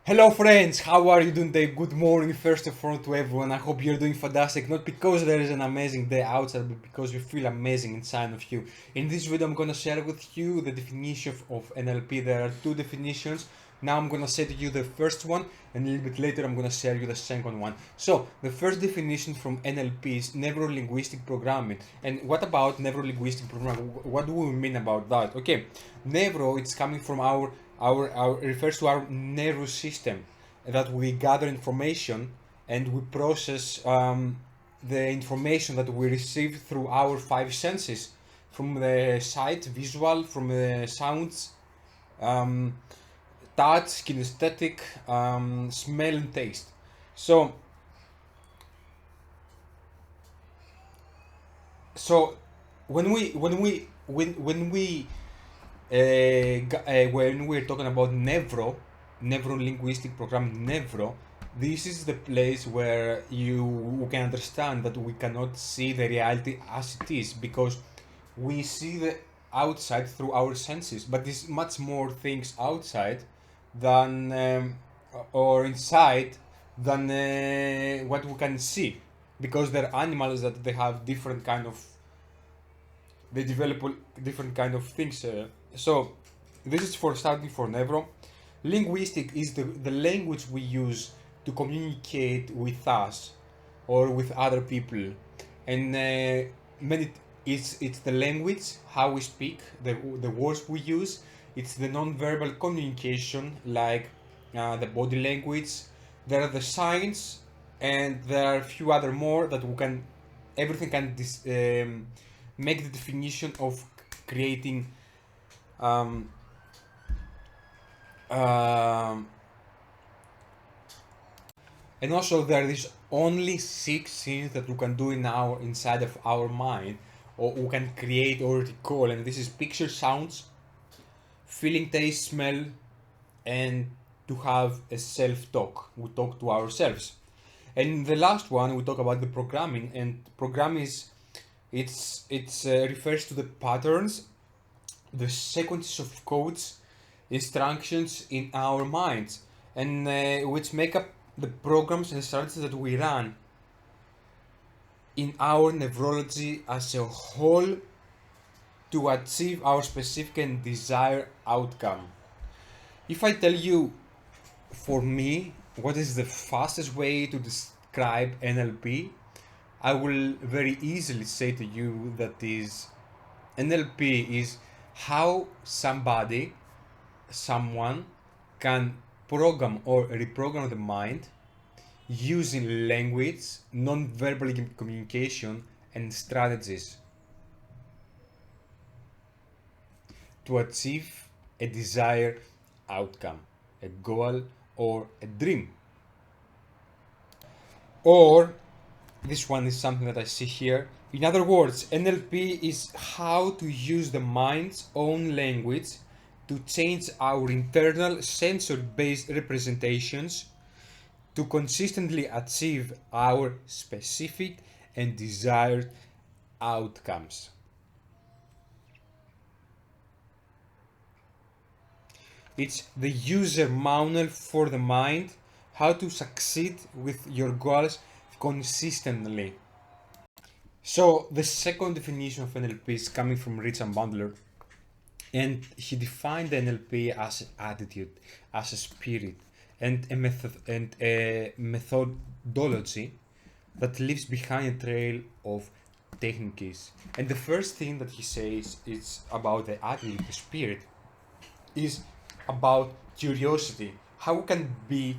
Hello friends, how are you doing today? Good morning first of all to everyone. I hope you're doing fantastic, not because there is an amazing day outside, but because you feel amazing inside of you. In this video I'm gonna share with you the definition of NLP. There are two definitions. Now I'm gonna say to you the first one, and a little bit later I'm gonna share you the second one. So the first definition from NLP is neuro-linguistic programming. And what about neuro-linguistic programming? What do we mean about that? Okay, neuro, it's coming from our refers to our nervous system, that we gather information and we process the information that we receive through our five senses, from the sight, visual, from the sounds, um, touch, kinesthetic, smell, and taste. So, so when we're talking about neuro linguistic programming, this is the place where you can understand that we cannot see the reality as it is, because we see the outside through our senses, but there's much more things outside than or inside than what we can see, because there are animals that they have different kind of, they develop different kind of things. So this is for starting for neuro. Linguistic is the language we use to communicate with us or with other people, and many it's the language, how we speak, the words we use. It's the non-verbal communication, like the body language. There are the signs, and there are a few other more that we can, everything can make the definition of creating um, um, and also there is only six things that we can do in our inside of our mind, or we can create or recall, and this is picture, sounds, feeling, taste, smell, and to have a self-talk. We talk to ourselves. And the last one we talk about the programming, and program is, it's refers to the patterns, the sequences of codes, instructions in our minds, and which make up the programs and strategies that we run in our neurology as a whole to achieve our specific and desired outcome. If I tell you, for me, what is the fastest way to describe NLP, I will very easily say to you that is NLP is how someone can program or reprogram the mind using language, non-verbal communication, and strategies to achieve a desired outcome, a goal, or a dream. Or this one is something that I see here. In other words, NLP is how to use the mind's own language to change our internal sensor based representations to consistently achieve our specific and desired outcomes. It's the user manual for the mind, how to succeed with your goals consistently. So the second definition of NLP is coming from Richard Bandler, and he defined NLP as attitude, as a spirit, and a methodology that leaves behind a trail of techniques. And the first thing that he says is about the attitude, the spirit, is about curiosity. How can be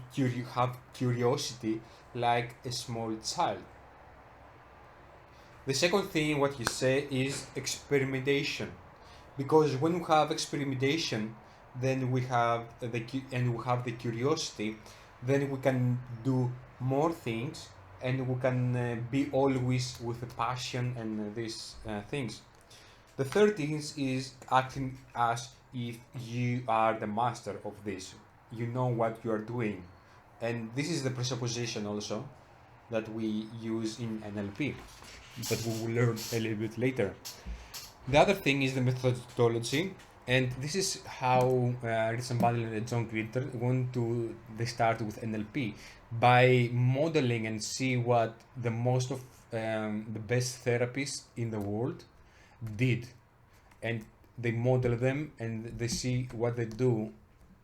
have curiosity like a small child? The second thing what you say is experimentation, because when we have experimentation, then we have we have the curiosity, then we can do more things, and we can be always with a passion and these things. The third thing is acting as if you are the master of this. You know what you are doing, and this is the presupposition also that we use in NLP, but we will learn a little bit later. The other thing is the methodology. And this is how Richard Bandler and John Gritter they start with NLP by modeling and see what the most of the best therapists in the world did, and they model them and they see what they do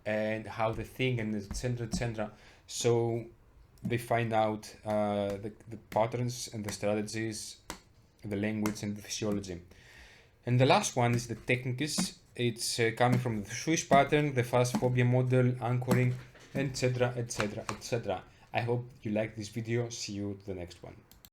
and how they think and etc etc. So they find out the patterns and the strategies, the language and the physiology. And the last one is the techniques. It's coming from the Swiss pattern, the fast phobia model, anchoring, etc., etc., etc. I hope you like this video. See you to the next one.